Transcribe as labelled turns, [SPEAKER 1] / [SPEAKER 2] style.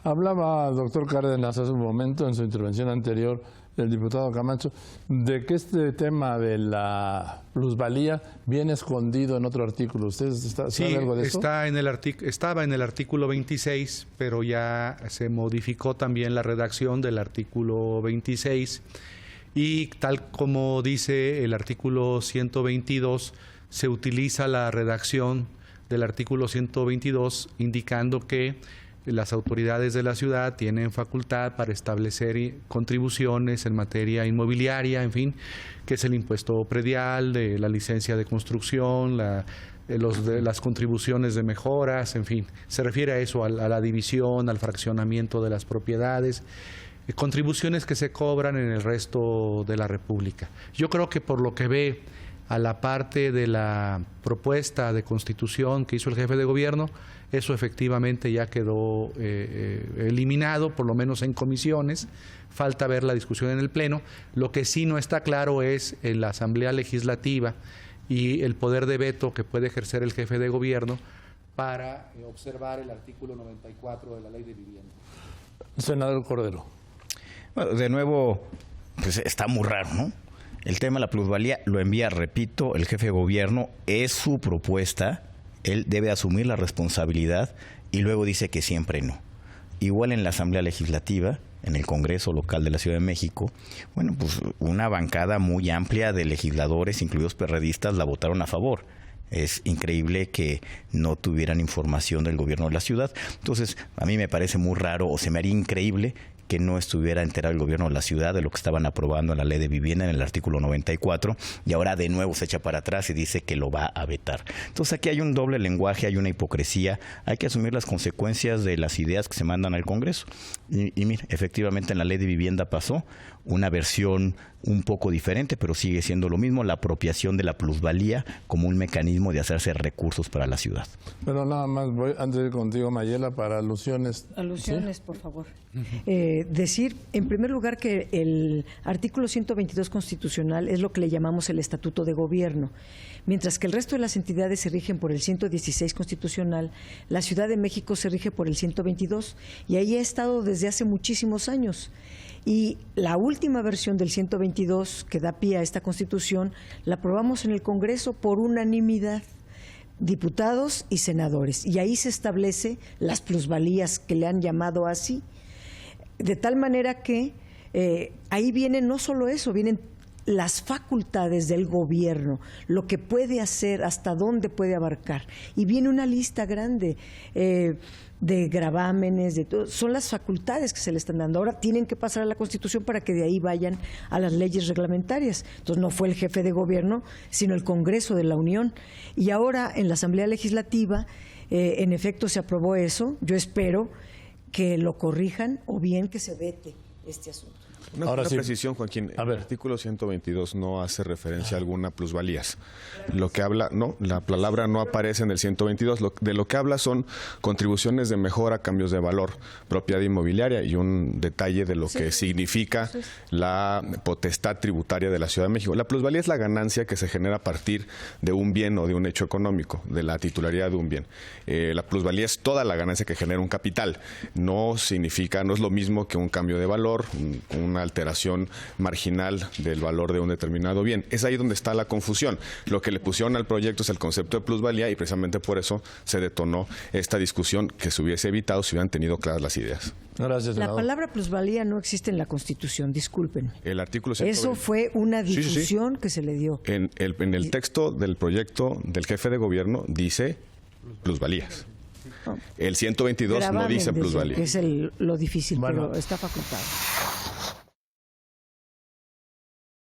[SPEAKER 1] Hablaba, doctor Cárdenas, hace un momento en su intervención anterior, el diputado Camacho, de que este tema de la plusvalía viene escondido en otro artículo. ¿Usted sabe algo de eso?
[SPEAKER 2] Estaba en el artículo 26, pero ya se modificó también la redacción del artículo 26 y tal como dice el artículo 122, se utiliza la redacción del artículo 122 indicando que las autoridades de la ciudad tienen facultad para establecer contribuciones en materia inmobiliaria, en fin, que es el impuesto predial, de la licencia de construcción, las contribuciones de mejoras, en fin, se refiere a eso, a la división, al fraccionamiento de las propiedades, contribuciones que se cobran en el resto de la República. Yo creo que por lo que ve a la parte de la propuesta de constitución que hizo el jefe de gobierno, eso efectivamente ya quedó eliminado, por lo menos en comisiones. Falta ver la discusión en el Pleno. Lo que sí no está claro es en la Asamblea Legislativa y el poder de veto que puede ejercer el jefe de gobierno para observar el artículo 94 de la Ley de Vivienda.
[SPEAKER 1] Senador Cordero.
[SPEAKER 3] Bueno, de nuevo, pues está muy raro, ¿no? El tema de la plusvalía lo envía, repito, el jefe de gobierno, es su propuesta, él debe asumir la responsabilidad y luego dice que siempre no. Igual en la Asamblea Legislativa, en el Congreso local de la Ciudad de México, bueno, pues una bancada muy amplia de legisladores, incluidos perredistas, la votaron a favor. Es increíble que no tuvieran información del gobierno de la ciudad. Entonces, a mí me parece muy raro, o se me haría increíble que no estuviera enterado el gobierno de la ciudad de lo que estaban aprobando en la Ley de Vivienda, en el artículo 94, y ahora de nuevo se echa para atrás y dice que lo va a vetar. Entonces aquí hay un doble lenguaje, hay una hipocresía, hay que asumir las consecuencias de las ideas que se mandan al Congreso. Y mire, efectivamente en la Ley de Vivienda pasó una versión un poco diferente, pero sigue siendo lo mismo, la apropiación de la plusvalía como un mecanismo de hacerse recursos para la ciudad.
[SPEAKER 1] Pero nada más, voy antes de ir contigo, Mayela, para alusiones.
[SPEAKER 4] Alusiones,
[SPEAKER 1] ¿sí?
[SPEAKER 4] por favor. Decir, en primer lugar, que el artículo 122 constitucional es lo que le llamamos el Estatuto de Gobierno. Mientras que el resto de las entidades se rigen por el 116 constitucional, la Ciudad de México se rige por el 122, y ahí ha estado desde hace muchísimos años. Y la última versión del 122 que da pie a esta Constitución la aprobamos en el Congreso por unanimidad, diputados y senadores, y ahí se establece las plusvalías que le han llamado así, de tal manera que ahí viene no solo eso, vienen las facultades del gobierno, lo que puede hacer, hasta dónde puede abarcar, y viene una lista grande de gravámenes, de todo. Son las facultades que se le están dando. Ahora tienen que pasar a la Constitución para que de ahí vayan a las leyes reglamentarias. Entonces no fue el jefe de gobierno, sino el Congreso de la Unión. Y ahora en la Asamblea Legislativa, en efecto se aprobó eso. Yo espero que lo corrijan o bien que se vete este asunto.
[SPEAKER 5] Una precisión, Joaquín. El artículo 122 no hace referencia a alguna plusvalías. Lo que habla, no, la palabra no aparece en el 122. De lo que habla son contribuciones de mejora, cambios de valor, propiedad inmobiliaria y un detalle de lo que significa la potestad tributaria de la Ciudad de México. La plusvalía es la ganancia que se genera a partir de un bien o de un hecho económico, de la titularidad de un bien. La plusvalía es toda la ganancia que genera un capital. No significa, no es lo mismo que un cambio de valor, una alteración marginal del valor de un determinado bien. Es ahí donde está la confusión. Lo que le pusieron al proyecto es el concepto de plusvalía y precisamente por eso se detonó esta discusión que se hubiese evitado si hubieran tenido claras las ideas.
[SPEAKER 1] Gracias,
[SPEAKER 4] la palabra plusvalía no existe en la Constitución, disculpen.
[SPEAKER 5] El artículo 120.
[SPEAKER 4] Eso fue una difusión que se le dio.
[SPEAKER 5] En el texto del proyecto del jefe de gobierno dice plusvalías. El 122 no dice plusvalía.
[SPEAKER 4] Es lo difícil, bueno, pero está facultado.